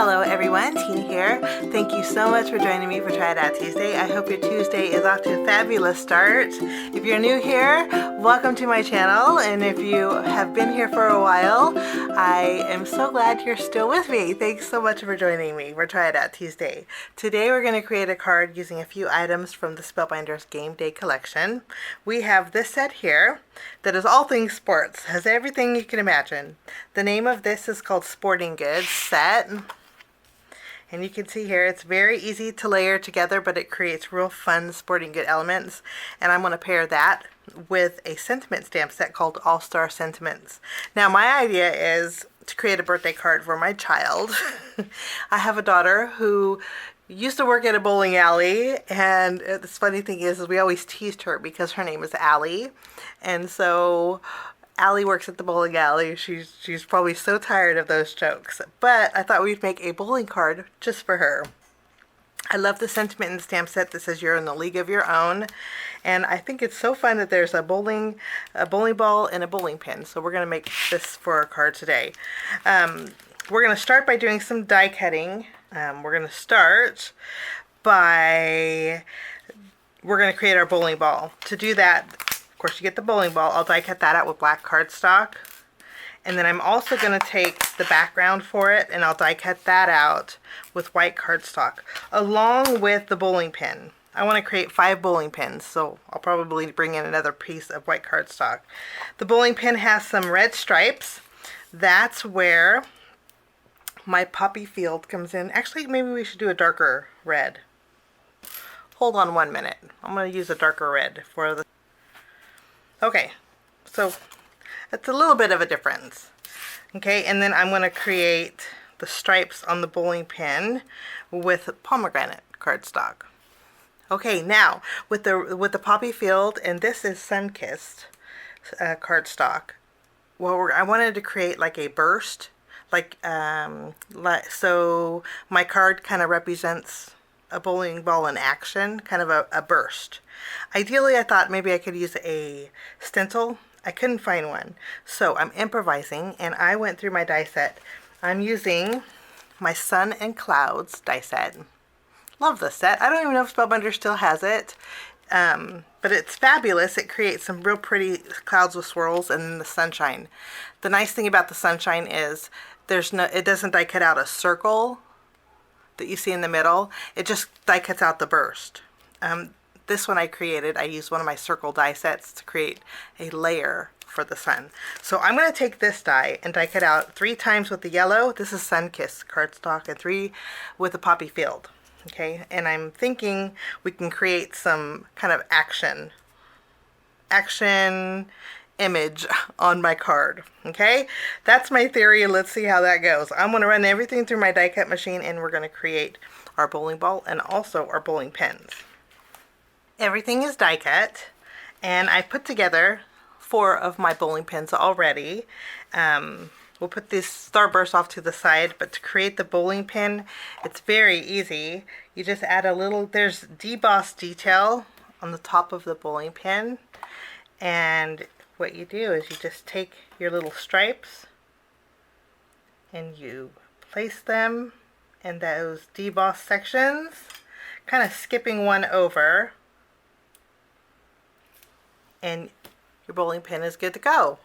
Hello everyone, Tina here. Thank you so much for joining me for Try It Out Tuesday. I hope your Tuesday is off to a fabulous start. If you're new here, welcome to my channel, and if you have been here for a while, I am so glad you're still with me. Thanks so much for joining me for Try It Out Tuesday. Today we're going to create a card using a few items from the Spellbinders Game Day collection. We have this set here that is all things sports, has everything you can imagine. The name of this is called Sporting Goods Set. And you can see here, it's very easy to layer together, but it creates real fun sporting good elements. And I'm going to pair that with a sentiment stamp set called All-Star Sentiments. Now, my idea is to create a birthday card for my child. I have a daughter who used to work at a bowling alley, and the funny thing is we always teased her because her name is Allie. And so Allie works at the bowling alley. She's probably so tired of those jokes. But I thought we'd make a bowling card just for her. I love the sentiment and stamp set that says you're in the league of your own. And I think it's so fun that there's a bowling ball and a bowling pin. So we're going to make this for our card today. We're going to start by doing some die cutting. We're going to start by, we're going to create our bowling ball. To do that, of course, you get the bowling ball. I'll die cut that out with black cardstock. And then I'm also going to take the background for it and I'll die cut that out with white cardstock along with the bowling pin. I want to create 5 bowling pins, so I'll probably bring in another piece of white cardstock. The bowling pin has some red stripes. That's where my poppy field comes in. Actually, maybe we should do a darker red. Hold on 1 minute. I'm going to use a darker red for the... Okay, so that's a little bit of a difference. Okay, and then I'm going to create the stripes on the bowling pin with pomegranate cardstock. Okay, now with the poppy field, and this is Sunkissed cardstock. Well, I wanted to create like a burst, so my card kind of represents a bowling ball in action, kind of a burst. Ideally, I thought maybe I could use a stencil. I couldn't find one, so I'm improvising, and I went through my die set. I'm using my Sun and Clouds die set. Love this set. I don't even know if Spellbinders still has it, but it's fabulous. It creates some real pretty clouds with swirls and the sunshine. The nice thing about the sunshine is it doesn't die cut out a circle that you see in the middle. It just die cuts out the burst. This one I used one of my circle die sets to create a layer for the sun. So I'm going to take this die and die cut out 3 times with the yellow. This is Sunkissed cardstock, and 3 with the poppy field. Okay, and I'm thinking we can create some kind of action image on my card. Okay, that's my theory. Let's see how that goes. I'm going to run everything through my die cut machine, and we're going to create our bowling ball and also our bowling pins. Everything is die cut, and I put together 4 of my bowling pins already. We'll put this starburst off to the side, but to create the bowling pin, it's very easy. You just add a little, there's debossed detail on the top of the bowling pin, and what you do is you just take your little stripes and you place them in those debossed sections, kind of skipping one over, and your bowling pin is good to go.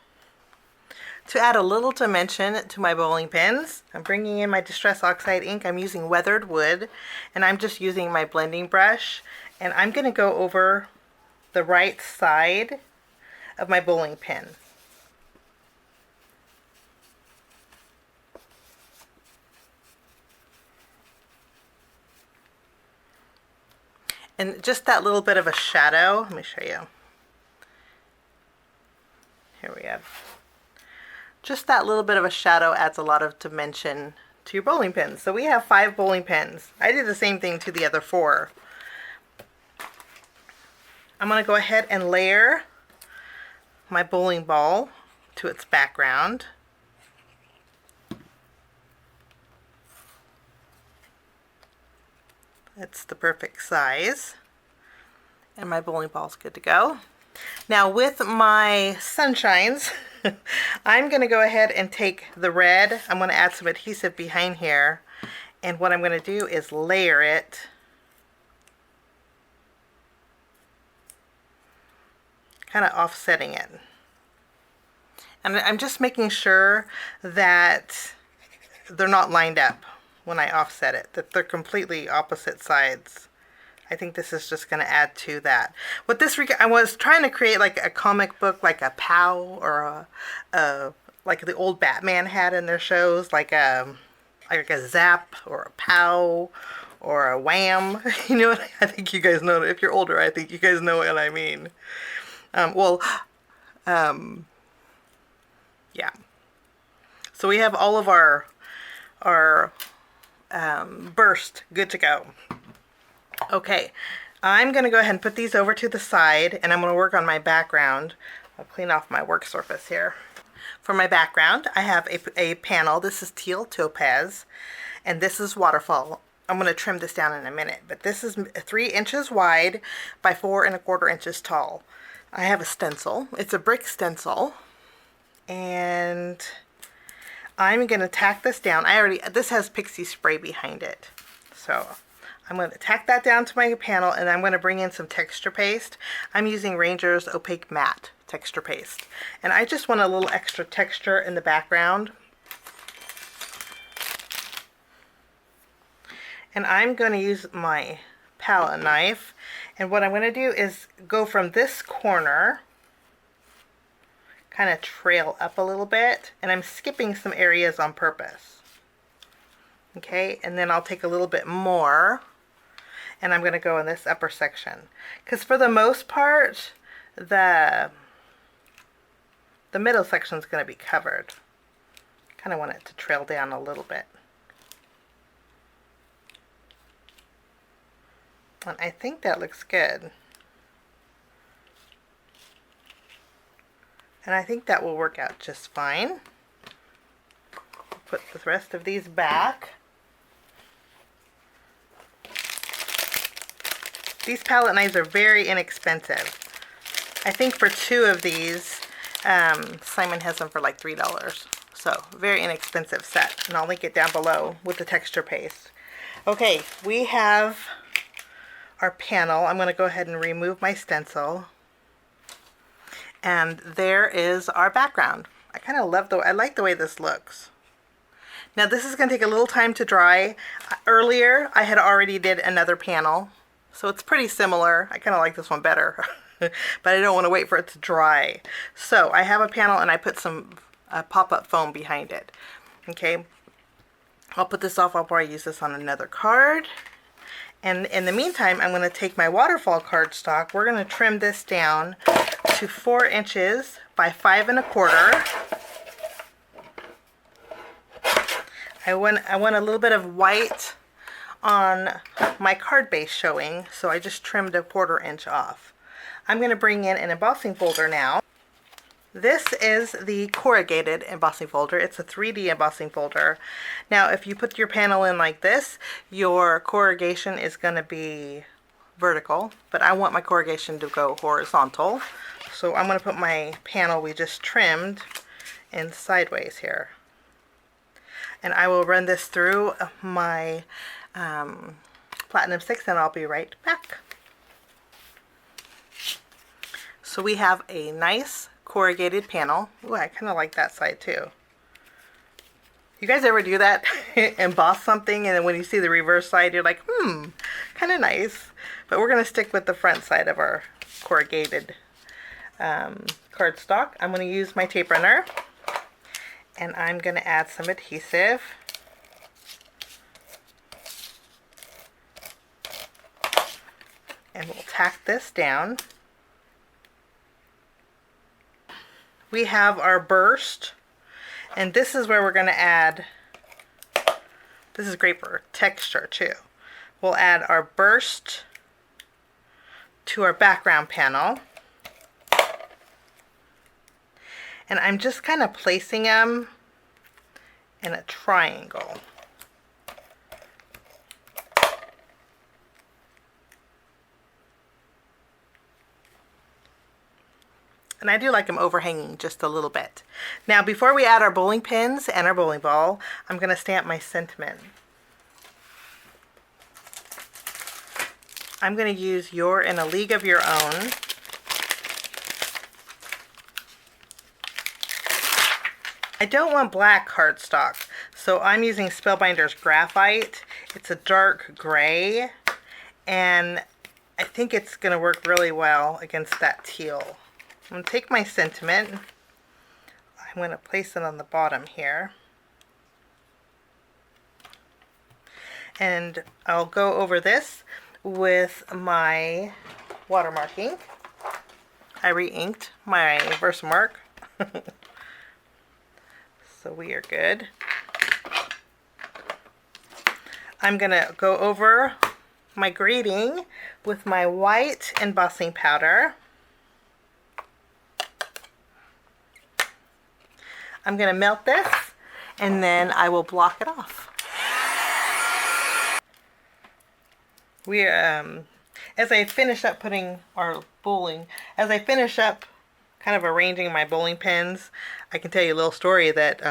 To add a little dimension to my bowling pins, I'm bringing in my Distress Oxide ink. I'm using weathered wood, and I'm just using my blending brush, and I'm going to go over the right side of my bowling pin. And just that little bit of a shadow, let me show you. Here we have. Just that little bit of a shadow adds a lot of dimension to your bowling pins. So we have 5 bowling pins. I did the same thing to the other 4. I'm going to go ahead and layer my bowling ball to its background. It's the perfect size, and my bowling ball is good to go. Now with my sunshines, I'm going to go ahead and take the red. I'm going to add some adhesive behind here, And what I'm going to do is layer it. Kind of offsetting it. And I'm just making sure that they're not lined up when I offset it, that they're completely opposite sides. I think this is just going to add to that. What this, I was trying to create like a comic book, like a POW or like the old Batman had in their shows, like a Zap or a POW or a Wham. You know what? I think you guys know. If you're older, I think you guys know what I mean. Yeah. So we have all of our burst good to go. Okay, I'm going to go ahead and put these over to the side, and I'm going to work on my background. I'll clean off my work surface here. For my background, I have a panel. This is Teal Topaz, and this is Waterfall. I'm going to trim this down in a minute, but this is 3 inches wide by 4 1/4 inches tall. I have a stencil. It's a brick stencil, and I'm going to tack this down. This has PIXIE spray behind it, so I'm going to tack that down to my panel, and I'm going to bring in some texture paste. I'm using Ranger's Opaque Matte texture paste, and I just want a little extra texture in the background. And I'm going to use my palette knife, and what I'm going to do is go from this corner, kind of trail up a little bit, and I'm skipping some areas on purpose. Okay, and then I'll take a little bit more, and I'm going to go in this upper section, because for the most part the middle section is going to be covered. Kind of want it to trail down a little bit. And I think that looks good. And I think that will work out just fine. Put the rest of these back. These palette knives are very inexpensive. I think for 2 of these, Simon has them for like $3. So, very inexpensive set. And I'll link it down below with the texture paste. Okay, we have our panel. I'm going to go ahead and remove my stencil. And there is our background. I kind of love I like the way this looks. Now this is going to take a little time to dry. Earlier I had already did another panel, so it's pretty similar. I kind of like this one better, but I don't want to wait for it to dry. So I have a panel, and I put some pop-up foam behind it. Okay, I'll put this off before I use this on another card. And in the meantime, I'm going to take my Waterfall cardstock. We're going to trim this down to 4 inches by 5 1/4. I want a little bit of white on my card base showing, so I just trimmed a 1/4 inch off. I'm going to bring in an embossing folder now. This is the corrugated embossing folder. It's a 3D embossing folder. Now, if you put your panel in like this, your corrugation is going to be vertical, but I want my corrugation to go horizontal. So I'm going to put my panel we just trimmed in sideways here. And I will run this through my Platinum 6, and I'll be right back. So we have a nice corrugated panel. Ooh, I kind of like that side too. You guys ever do that? Emboss something, and then when you see the reverse side, you're like, kind of nice. But we're going to stick with the front side of our corrugated cardstock. I'm going to use my tape runner, and I'm going to add some adhesive. And we'll tack this down. We have our burst, and this is where we're going to add, this is great for texture too. We'll add our burst to our background panel. And I'm just kind of placing them in a triangle. And I do like them overhanging just a little bit. Now, before we add our bowling pins and our bowling ball, I'm going to stamp my sentiment. I'm going to use You're in a League of Your Own. I don't want black cardstock, so I'm using Spellbinders Graphite. It's a dark gray, and I think it's going to work really well against that teal. I'm going to take my sentiment. I'm going to place it on the bottom here. And I'll go over this with my watermarking. I re-inked my Versamark. So we are good. I'm going to go over my grading with my white embossing powder. I'm going to melt this and then I will block it off. As I finish up putting our bowling, as I finish up kind of arranging my bowling pins, I can tell you a little story that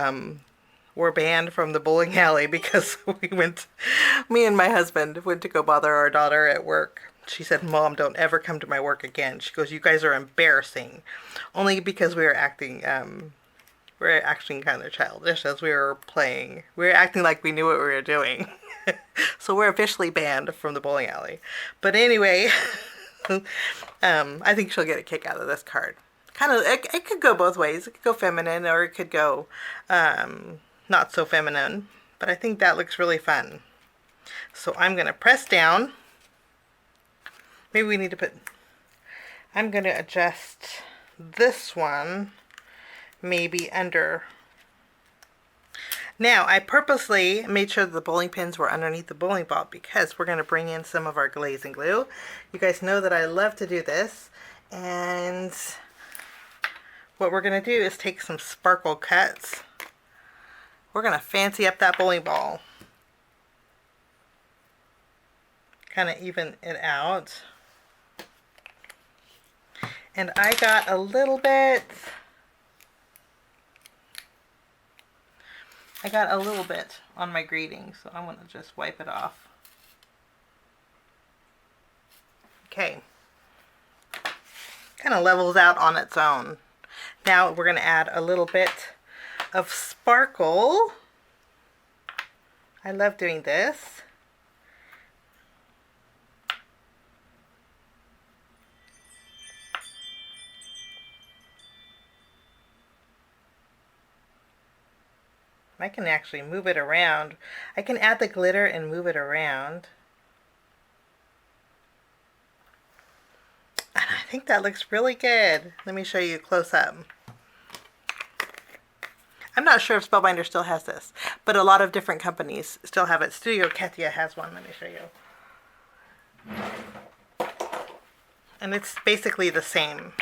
we're banned from the bowling alley because me and my husband went to go bother our daughter at work. She said, "Mom, don't ever come to my work again." She goes, "You guys are embarrassing." Only because we were acting kind of childish as we were playing. We were acting like we knew what we were doing. So we're officially banned from the bowling alley. But anyway, I think she'll get a kick out of this card. Kind of, it could go both ways. It could go feminine or it could go not so feminine. But I think that looks really fun. So I'm going to press down. Maybe we need to put... I'm going to adjust this one maybe under... Now, I purposely made sure that the bowling pins were underneath the bowling ball because we're going to bring in some of our glazing glue. You guys know that I love to do this. And what we're going to do is take some sparkle cuts. We're going to fancy up that bowling ball. Kind of even it out. And I got a little bit... on my grading, so I'm going to just wipe it off. Okay. Kind of levels out on its own. Now we're going to add a little bit of sparkle. I love doing this. I can actually move it around. I can add the glitter and move it around. And I think that looks really good. Let me show you close up. I'm not sure if Spellbinder still has this, but a lot of different companies still have it. Studio Katia has one. Let me show you. And it's basically the same.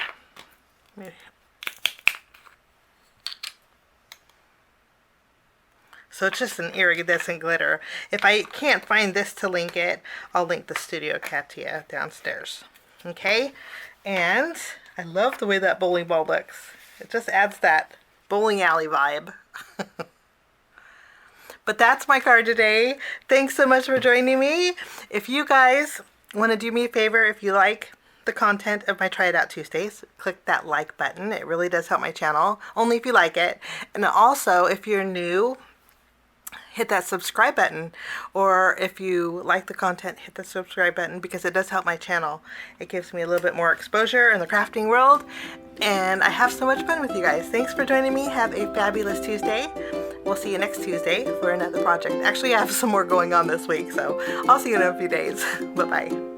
So it's just an iridescent glitter. If I can't find this to link it, I'll link the Studio Katia downstairs. Okay? And I love the way that bowling ball looks. It just adds that bowling alley vibe. But that's my card today. Thanks so much for joining me. If you guys want to do me a favor, if you like the content of my Try It Out Tuesdays, click that like button. It really does help my channel. Only if you like it. And also, if you're new, hit that subscribe button, or if you like the content, hit the subscribe button because it does help my channel. It gives me a little bit more exposure in the crafting world, and I have so much fun with you guys. Thanks for joining me. Have a fabulous Tuesday. We'll see you next Tuesday for another project. Actually, I have some more going on this week, so I'll see you in a few days. Bye-bye.